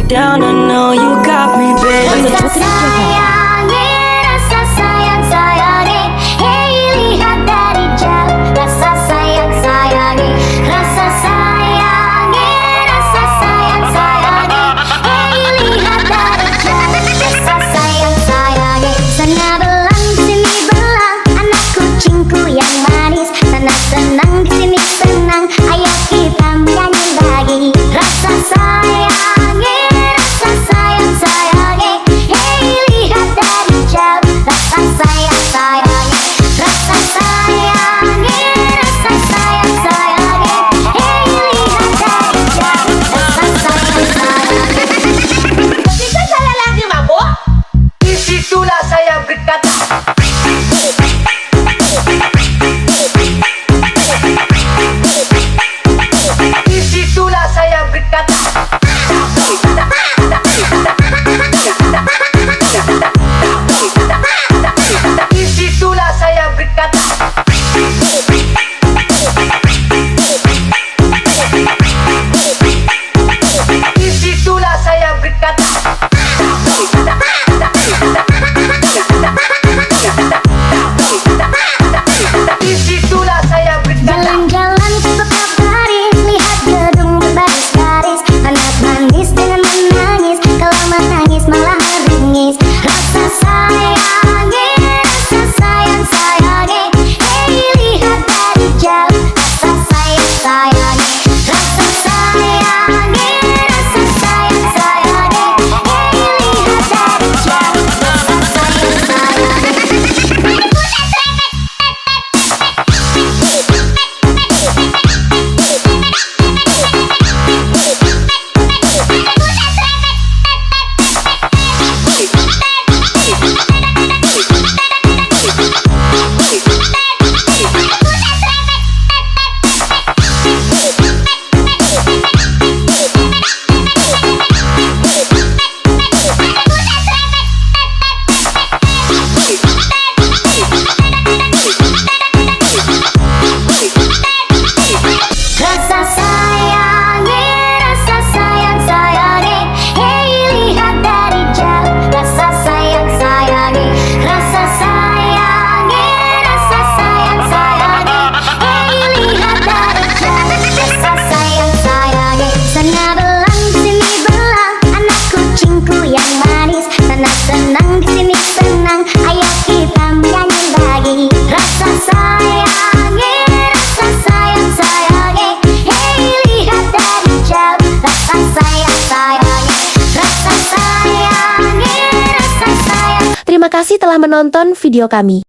down, I know you got me, baby. Rasa sayangi, rasa sayang sayangi, hey lihat dari jauh. Rasa sayang sayangi, rasa sayangi, rasa sayang sayangi, hey lihat dari jauh. Rasa sayang sayangi, sana belang sini belang, anak kucingku yang manis. Sana senang sini senang, ayo kita menyanyi lagi. Rasa sayangi, rasa sayang sayangi, hey lihat dari jauh. Rasa sayang sayangi, rasa sayangi, rasa sayang sayangi, hey lihat dari jauh. Rasa sayang sayangi. Ketika saya lagi mabuk, disitulah saya berkata, disitulah saya berkata, disitulah saya berkata, disitulah saya berkata, disitulah saya berkata. Jalan-jalan ke kota Paris, lihat gedung berbaris-baris, anak manis dengan menangis, kalau menangis malah meringis. Rasa sayangi, rasa sayang sayangi, hey lihat dari jauh. Rasa sayang sayangi, rasa sayangi, rasa sayang sayangi, hey lihat dari jauh. Rasa sayang sayangi. Rasa sayangi, rasa sayang sayangi, hey lihat dari jauh. Rasa sayang sayangi, rasa sayangi, rasa sayang sayangi, hey lihat dari jauh. Rasa sayang sayangi, sana belang sini belang, anak kucingku yang manis. Sana senang sini senang, ayo kita menyanyi lagi. Rasa sayangi, rasa sayang sayangi, hey lihat dari jauh. Rasa sayang sayangi, rasa sayangi, rasa sayang. Terima kasih telah menonton video kami.